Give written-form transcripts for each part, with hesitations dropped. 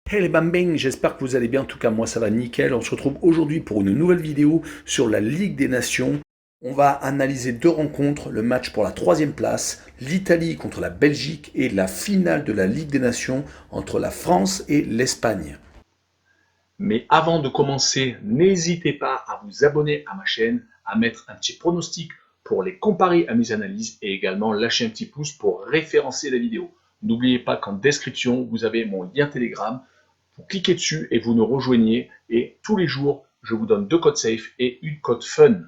Hey les bambins, j'espère que vous allez bien, en tout cas moi ça va nickel. On se retrouve aujourd'hui pour une nouvelle vidéo sur la Ligue des Nations. On va analyser deux rencontres, le match pour la troisième place, l'Italie contre la Belgique et la finale de la Ligue des Nations entre la France et l'Espagne. Mais avant de commencer, n'hésitez pas à vous abonner à ma chaîne, à mettre un petit pronostic pour les comparer à mes analyses et également lâcher un petit pouce pour référencer la vidéo. N'oubliez pas qu'en description, vous avez mon lien Telegram. Vous cliquez dessus et vous nous rejoignez. Et tous les jours, je vous donne deux codes safe et une code fun.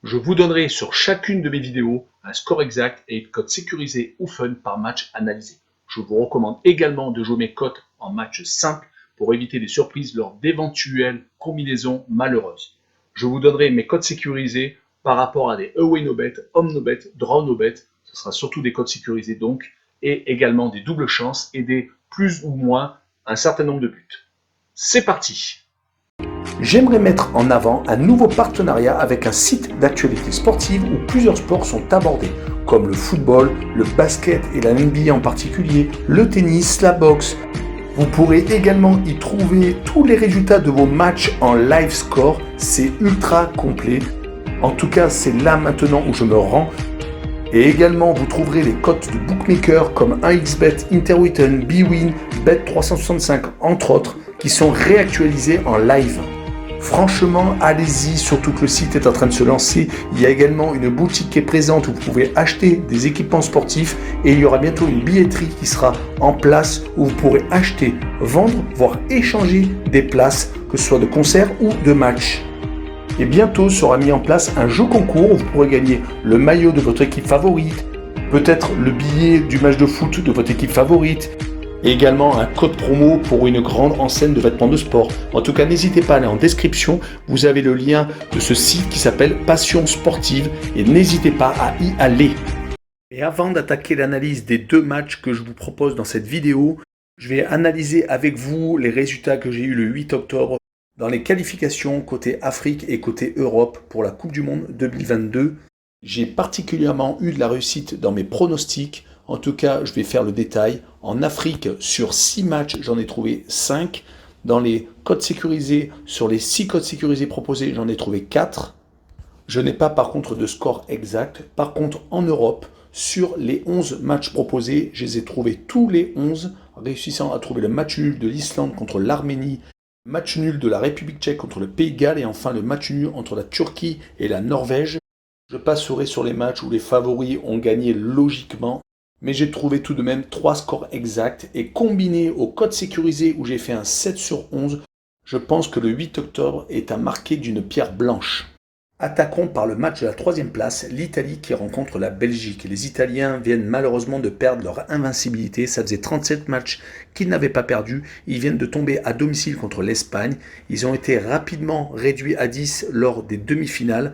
Je vous donnerai sur chacune de mes vidéos un score exact et une cote sécurisée ou fun par match analysé. Je vous recommande également de jouer mes cotes en match simple pour éviter des surprises lors d'éventuelles combinaisons malheureuses. Je vous donnerai mes cotes sécurisées par rapport à des away no bet, home no bet, draw no bet. Ce sera surtout des cotes sécurisées donc, et également des doubles chances et des plus ou moins un certain nombre de buts. C'est parti! J'aimerais mettre en avant un nouveau partenariat avec un site d'actualité sportive où plusieurs sports sont abordés, comme le football, le basket et la NBA en particulier, le tennis, la boxe. Vous pourrez également y trouver tous les résultats de vos matchs en live score, c'est ultra complet. En tout cas, c'est là maintenant où je me rends. Et également, vous trouverez les cotes de bookmakers comme 1xBet, Interwetten, bwin, Bet365, entre autres, qui sont réactualisés en live. Franchement, allez-y, surtout que le site est en train de se lancer. Il y a également une boutique qui est présente où vous pouvez acheter des équipements sportifs et il y aura bientôt une billetterie qui sera en place où vous pourrez acheter, vendre, voire échanger des places, que ce soit de concerts ou de matchs. Et bientôt sera mis en place un jeu concours où vous pourrez gagner le maillot de votre équipe favorite, peut-être le billet du match de foot de votre équipe favorite, et également un code promo pour une grande enseigne de vêtements de sport. En tout cas, n'hésitez pas à aller en description, vous avez le lien de ce site qui s'appelle Passion Sportive et n'hésitez pas à y aller. Et avant d'attaquer l'analyse des deux matchs que je vous propose dans cette vidéo, je vais analyser avec vous les résultats que j'ai eu le 8 octobre dans les qualifications côté Afrique et côté Europe pour la Coupe du Monde 2022. J'ai particulièrement eu de la réussite dans mes pronostics. En tout cas, je vais faire le détail. En Afrique, sur 6 matchs, j'en ai trouvé 5. Dans les codes sécurisés, sur les 6 codes sécurisés proposés, j'en ai trouvé 4. Je n'ai pas par contre de score exact. Par contre, en Europe, sur les 11 matchs proposés, je les ai trouvés tous les 11, réussissant à trouver le match nul de l'Islande contre l'Arménie, le match nul de la République tchèque contre le Pays de Galles et enfin le match nul entre la Turquie et la Norvège. Je passerai sur les matchs où les favoris ont gagné logiquement, mais j'ai trouvé tout de même 3 scores exacts et combiné au code sécurisé où j'ai fait un 7 sur 11, je pense que le 8 octobre est à marquer d'une pierre blanche. Attaquons par le match de la troisième place, l'Italie qui rencontre la Belgique. Les Italiens viennent malheureusement de perdre leur invincibilité. Ça faisait 37 matchs qu'ils n'avaient pas perdu. Ils viennent de tomber à domicile contre l'Espagne. Ils ont été rapidement réduits à 10 lors des demi-finales.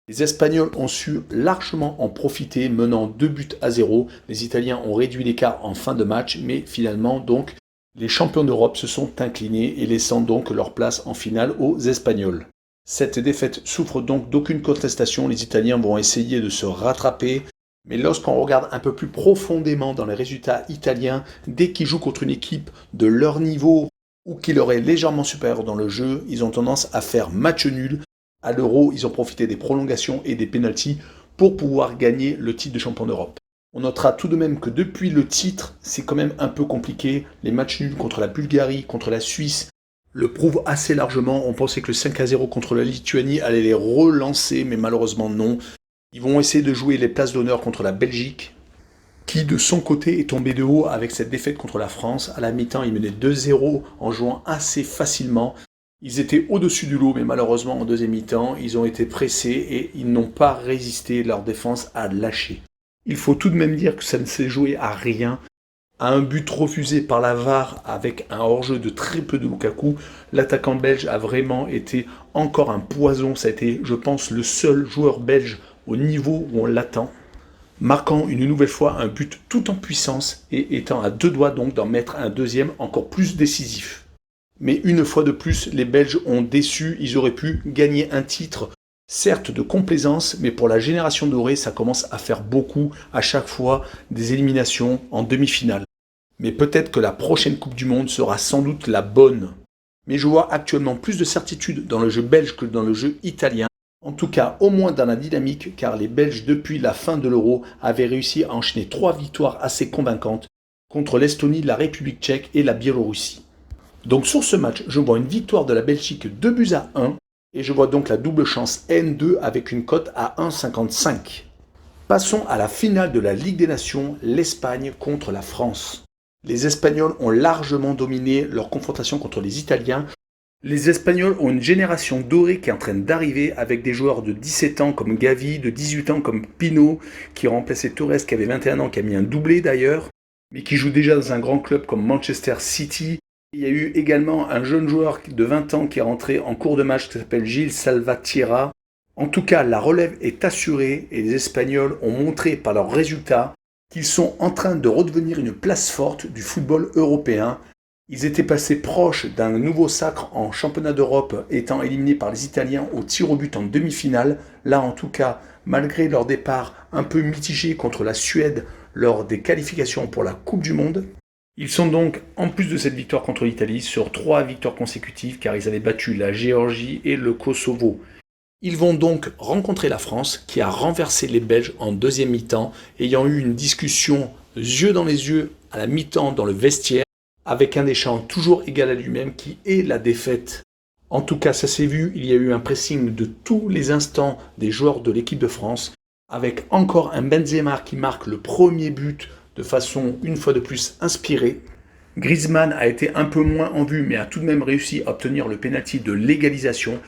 Les Espagnols ont su largement en profiter, menant 2-0. Les Italiens ont réduit l'écart en fin de match, mais finalement, donc, les champions d'Europe se sont inclinés et laissant donc leur place en finale aux Espagnols. Cette défaite souffre donc d'aucune contestation, les Italiens vont essayer de se rattraper, mais lorsqu'on regarde un peu plus profondément dans les résultats italiens, dès qu'ils jouent contre une équipe de leur niveau ou qui leur est légèrement supérieure dans le jeu, ils ont tendance à faire match nul. À l'Euro, ils ont profité des prolongations et des pénaltys pour pouvoir gagner le titre de champion d'Europe. On notera tout de même que depuis le titre, c'est quand même un peu compliqué. Les matchs nuls contre la Bulgarie, contre la Suisse, le prouve assez largement. On pensait que le 5-0 contre la Lituanie allait les relancer, mais malheureusement non. Ils vont essayer de jouer les places d'honneur contre la Belgique, qui de son côté est tombé de haut avec cette défaite contre la France. À la mi-temps, ils menaient 2-0 en jouant assez facilement. Ils étaient au-dessus du lot, mais malheureusement en deuxième mi-temps, ils ont été pressés et ils n'ont pas résisté. Leur défense a lâché. Il faut tout de même dire que ça ne s'est joué à rien. À un but refusé par la VAR avec un hors-jeu de très peu de Lukaku, l'attaquant belge a vraiment été encore un poison. Ça a été, je pense, le seul joueur belge au niveau où on l'attend, marquant une nouvelle fois un but tout en puissance et étant à 2 doigts donc d'en mettre un deuxième encore plus décisif. Mais une fois de plus, les Belges ont déçu, ils auraient pu gagner un titre, certes de complaisance, mais pour la génération dorée, ça commence à faire beaucoup à chaque fois des éliminations en demi-finale. Mais peut-être que la prochaine Coupe du Monde sera sans doute la bonne. Mais je vois actuellement plus de certitude dans le jeu belge que dans le jeu italien. En tout cas, au moins dans la dynamique, car les Belges, depuis la fin de l'Euro, avaient réussi à enchaîner 3 victoires assez convaincantes contre l'Estonie, la République tchèque et la Biélorussie. Donc sur ce match, je vois une victoire de la Belgique 2-1, et je vois donc la double chance N2 avec une cote à 1,55. Passons à la finale de la Ligue des Nations, l'Espagne contre la France. Les Espagnols ont largement dominé leur confrontation contre les Italiens. Les Espagnols ont une génération dorée qui est en train d'arriver avec des joueurs de 17 ans comme Gavi, de 18 ans comme Pino, qui a remplacé Torres qui avait 21 ans, qui a mis un doublé d'ailleurs, mais qui joue déjà dans un grand club comme Manchester City. Il y a eu également un jeune joueur de 20 ans qui est rentré en cours de match qui s'appelle Gil Salvatierra. En tout cas, la relève est assurée et les Espagnols ont montré par leurs résultats qu'ils sont en train de redevenir une place forte du football européen. Ils étaient passés proches d'un nouveau sacre en championnat d'Europe, étant éliminés par les Italiens au tir au but en demi-finale. Là, en tout cas, malgré leur départ un peu mitigé contre la Suède lors des qualifications pour la Coupe du Monde, ils sont donc, en plus de cette victoire contre l'Italie, sur 3 victoires consécutives car ils avaient battu la Géorgie et le Kosovo. Ils vont donc rencontrer la France qui a renversé les Belges en deuxième mi-temps, ayant eu une discussion yeux dans les yeux à la mi-temps dans le vestiaire, avec un Deschamps toujours égal à lui-même qui est la défaite. En tout cas, ça s'est vu, il y a eu un pressing de tous les instants des joueurs de l'équipe de France, avec encore un Benzema qui marque le premier but de façon une fois de plus inspirée. Griezmann a été un peu moins en vue mais a tout de même réussi à obtenir le pénalty de l'égalisation.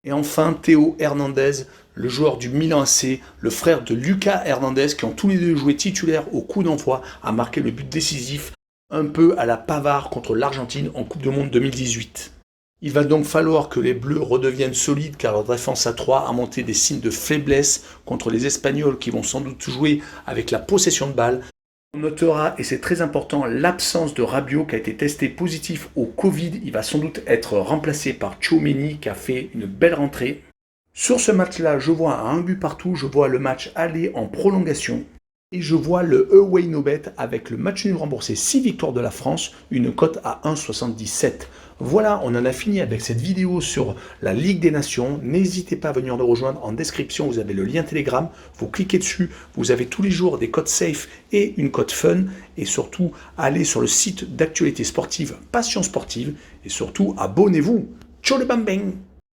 Et enfin, Théo Hernandez, le joueur du Milan AC, le frère de Lucas Hernandez, qui ont tous les deux joué titulaires au coup d'envoi, a marqué le but décisif, un peu à la Pavard contre l'Argentine en Coupe du Monde 2018. Il va donc falloir que les Bleus redeviennent solides car leur défense à 3 a montré des signes de faiblesse contre les Espagnols qui vont sans doute jouer avec la possession de balle. On notera, et c'est très important, l'absence de Rabiot qui a été testé positif au Covid. Il va sans doute être remplacé par Tchouaméni qui a fait une belle rentrée. Sur ce match-là, je vois un but partout, je vois le match aller en prolongation. Et je vois le away no bet avec le match nul remboursé 6 victoires de la France, une cote à 1,77. Voilà, on en a fini avec cette vidéo sur la Ligue des Nations. N'hésitez pas à venir nous rejoindre en description, vous avez le lien Telegram. Vous cliquez dessus, vous avez tous les jours des codes safe et une cote fun. Et surtout, allez sur le site d'actualité sportive Passion Sportive. Et surtout, abonnez-vous. Ciao le bang bang!